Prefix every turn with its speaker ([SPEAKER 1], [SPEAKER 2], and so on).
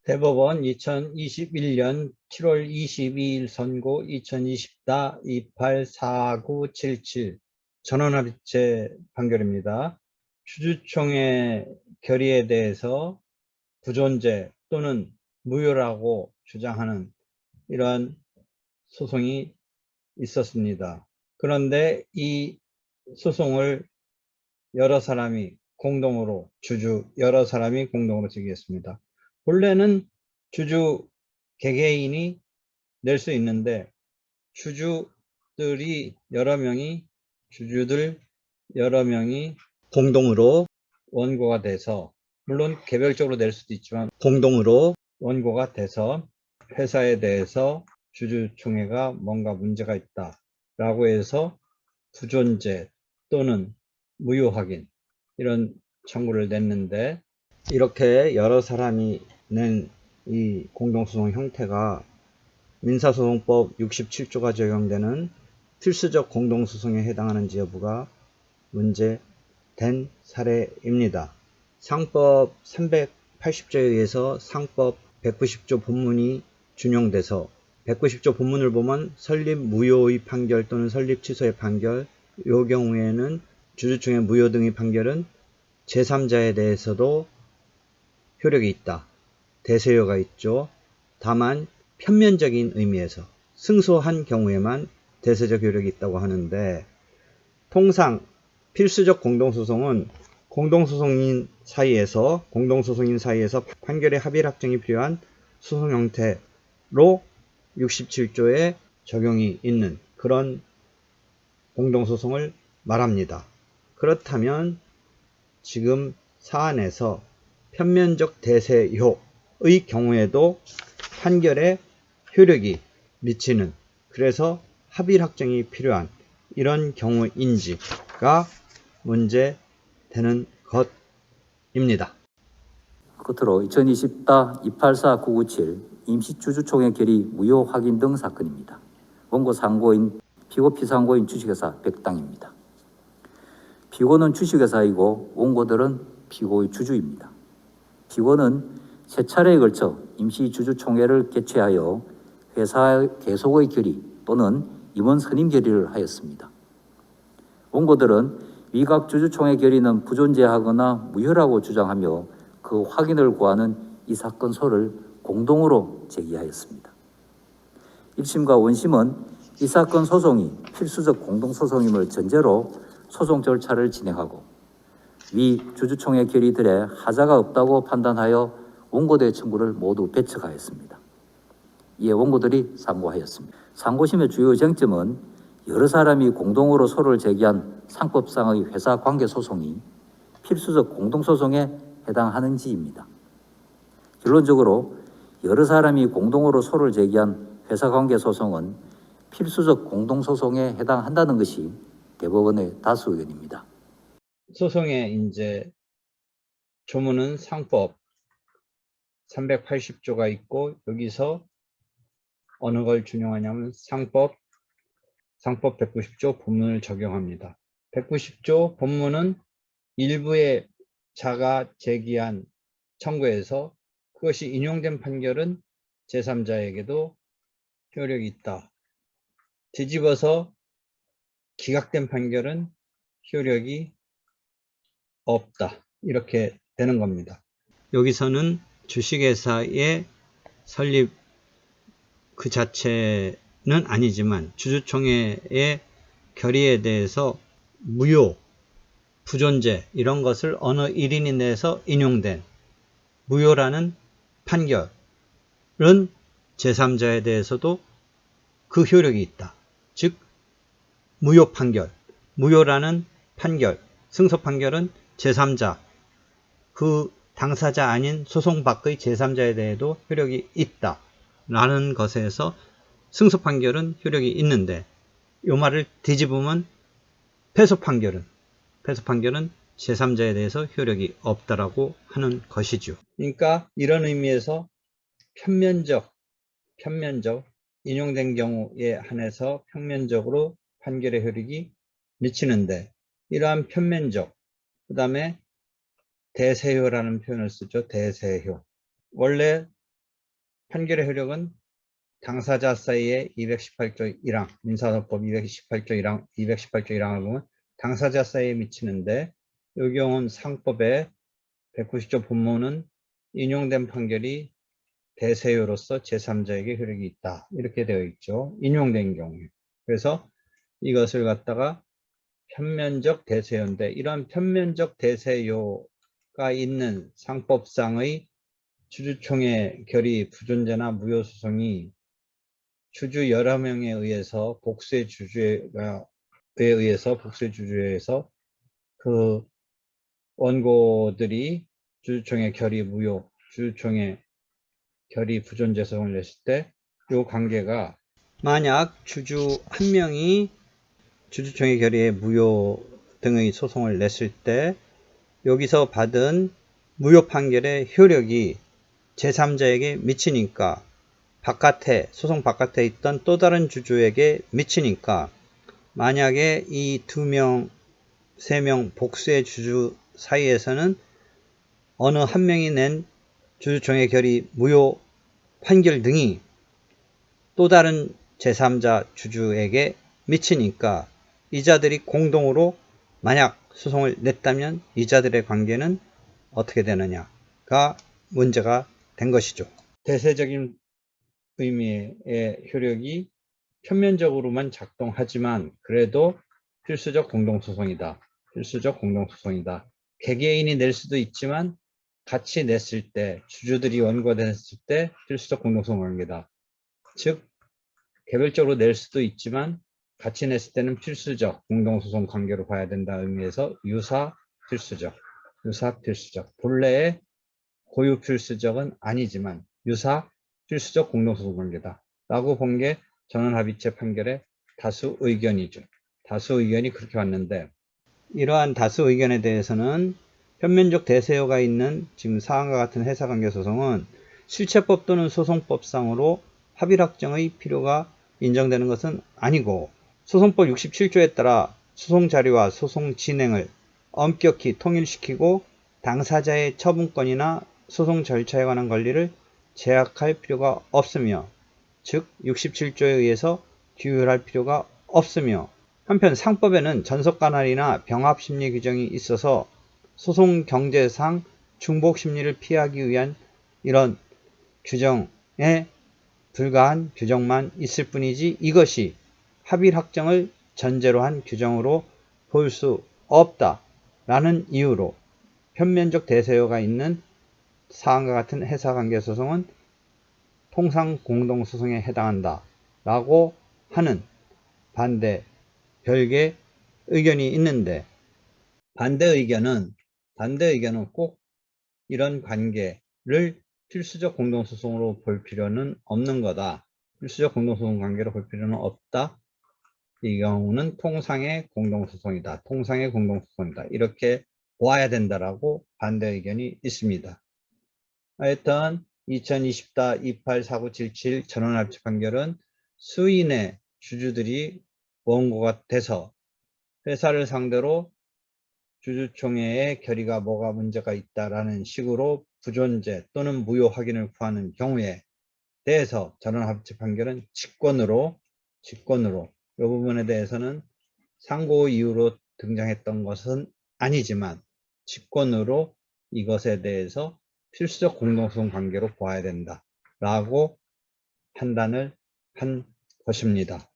[SPEAKER 1] 대법원 2021년 7월 22일 선고 2024-284977 전원합의체 판결입니다. 주주총회 결의에 대해서 부존재 또는 무효라고 주장하는 이러한 소송이 있었습니다. 그런데 이 소송을 여러 사람이 공동으로 여러 사람이 공동으로 제기했습니다. 본래는 주주 개개인이 낼 수 있는데 주주들 여러 명이 공동으로 원고가 돼서, 물론 개별적으로 낼 수도 있지만 공동으로 원고가 돼서 회사에 대해서 주주총회가 뭔가 문제가 있다라고 해서 부존재 또는 무효 확인 이런 청구를 냈는데, 이렇게 여러 사람이 낸 이 공동소송 형태가 민사소송법 67조가 적용되는 필수적 공동소송에 해당하는지 여부가 문제된 사례입니다. 상법 380조에 의해서 상법 190조 본문이 준용돼서 190조 본문을 보면 설립 무효의 판결 또는 설립 취소의 판결, 이 경우에는 주주총회 무효 등의 판결은 제3자에 대해서도 효력이 있다. 대세효가 있죠. 다만 편면적인 의미에서 승소한 경우에만 대세적 효력이 있다고 하는데, 통상 필수적 공동소송은 공동소송인 사이에서 판결의 합의를 확정이 필요한 소송 형태로 67조에 적용이 있는 그런 공동소송을 말합니다. 그렇다면 지금 사안에서 편면적 대세효의 경우에도 판결에 효력이 미치는, 그래서 합의 확정이 필요한 이런 경우인지가 문제되는 것입니다.
[SPEAKER 2] 끝으로 2024-284997 임시주주총회 결의 무효 확인 등 사건입니다. 원고 상고인 피고 피상고인 주식회사 백당입니다. 피고는 주식회사이고 원고들은 피고의 주주입니다. 피고는 세 차례에 걸쳐 임시주주총회를 개최하여 회사 계속의 결의 또는 임원 선임 결의를 하였습니다. 원고들은 위각 주주총회 결의는 부존재하거나 무효라고 주장하며 그 확인을 구하는 이 사건 소를 공동으로 제기하였습니다. 1심과 원심은 이 사건 소송이 필수적 공동소송임을 전제로 소송 절차를 진행하고 위 주주총회 결의들에 하자가 없다고 판단하여 원고대 청구를 모두 배척하였습니다. 이에 원고들이 상고하였습니다. 상고심의 주요 쟁점은 여러 사람이 공동으로 소를 제기한 상법상의 회사 관계 소송이 필수적 공동소송에 해당하는지입니다. 결론적으로 여러 사람이 공동으로 소를 제기한 회사 관계 소송은 필수적 공동소송에 해당한다는 것이 대법원의 다수 의견입니다.
[SPEAKER 1] 소송의 이제 조문은 상법 380조가 있고, 여기서 어느 걸 준용하냐면 상법 190조 본문을 적용합니다. 190조 본문은 일부의 자가 제기한 청구에서 그것이 인용된 판결은 제3자에게도 효력이 있다. 뒤집어서 기각된 판결은 효력이 없다. 이렇게 되는 겁니다. 여기서는 주식회사의 설립 그 자체는 아니지만 주주총회의 결의에 대해서 무효, 부존재 이런 것을 어느 1인이 내서 인용된 무효라는 판결은 제3자에 대해서도 그 효력이 있다. 즉 무효 판결, 무효라는 판결, 승소 판결은 제3자, 그 당사자 아닌 소송 밖의 제3자에 대해도 효력이 있다 라는 것에서 승소 판결은 효력이 있는데, 이 말을 뒤집으면 패소 판결은 제3자에 대해서 효력이 없다라고 하는 것이죠. 그러니까 이런 의미에서 편면적 인용된 경우에 한해서 평면적으로 판결의 효력이 미치는데, 이러한 편면적, 그 다음에 대세효라는 표현을 쓰죠. 대세효. 원래 판결의 효력은 당사자 사이의 218조 1항, 민사소법 218조 1항을 보면 당사자 사이에 미치는데, 이 경우는 상법의 190조 본문은 인용된 판결이 대세요로서 제3자에게 효력이 있다. 이렇게 되어 있죠. 인용된 경우에. 그래서 이것을 갖다가 편면적 대세요인데, 이러한 편면적 대세요가 있는 상법상의 주주총회 결의 부존재나 무효소송이 주주 여러 명에 의해서 복수의 주주에 의해서 그 원고들이 주주총회 결의 무효, 주주총회 결의 부존재 소송을 냈을 때 이 관계가, 만약 주주 한 명이 주주총회 결의의 무효 등의 소송을 냈을 때 여기서 받은 무효 판결의 효력이 제3자에게 미치니까, 소송 바깥에 있던 또 다른 주주에게 미치니까, 만약에 이 2명, 3명 복수의 주주 사이에서는 어느 한 명이 낸 주주총회 결의 무효 판결 등이 또 다른 제3자 주주에게 미치니까, 이자들이 공동으로 만약 소송을 냈다면 이자들의 관계는 어떻게 되느냐가 문제가 된 것이죠. 대세적인 의미의 효력이 표면적으로만 작동하지만 그래도 필수적 공동소송이다. 필수적 공동소송이다. 개개인이 낼 수도 있지만 같이 냈을 때, 주주들이 원고됐을 때 필수적 공동소송 관계다. 즉 개별적으로 낼 수도 있지만 같이 냈을 때는 필수적 공동소송 관계로 봐야 된다 의미에서 유사 필수적. 본래의 고유 필수적은 아니지만 유사 필수적 공동소송 관계다 라고 본 게 전원합의체 판결의 다수 의견이죠. 다수 의견이 그렇게 왔는데, 이러한 다수 의견에 대해서는 편면적 대세요가 있는 지금 사항과 같은 해사관계 소송은 실체법 또는 소송법상으로 합의 확정의 필요가 인정되는 것은 아니고, 소송법 67조에 따라 소송 자료와 소송 진행을 엄격히 통일시키고 당사자의 처분권이나 소송 절차에 관한 권리를 제약할 필요가 없으며, 즉 67조에 의해서 규율할 필요가 없으며, 한편 상법에는 전속간할이나 병합심리 규정이 있어서 소송 경제상 중복심리를 피하기 위한 이런 규정에 불과한 규정만 있을 뿐이지, 이것이 합의 확정을 전제로 한 규정으로 볼 수 없다라는 이유로 편면적 대세요가 있는 사항과 같은 해사관계소송은 통상 공동소송에 해당한다 라고 하는 반대 별개 의견이 있는데, 반대 의견은 꼭 이런 관계를 필수적 공동소송으로 볼 필요는 없는 거다. 필수적 공동소송 관계로 볼 필요는 없다. 이 경우는 통상의 공동소송이다. 이렇게 보아야 된다라고 반대 의견이 있습니다. 하여튼 2020-284977 전원합치 판결은 수인의 주주들이 원고가 돼서 회사를 상대로 주주총회의 결의가 뭐가 문제가 있다라는 식으로 부존재 또는 무효 확인을 구하는 경우에 대해서 전원합치 판결은 직권으로 이 부분에 대해서는 상고 이유로 등장했던 것은 아니지만 직권으로 이것에 대해서 필수적 공동소송 관계로 보아야 된다라고 판단을 한 것입니다.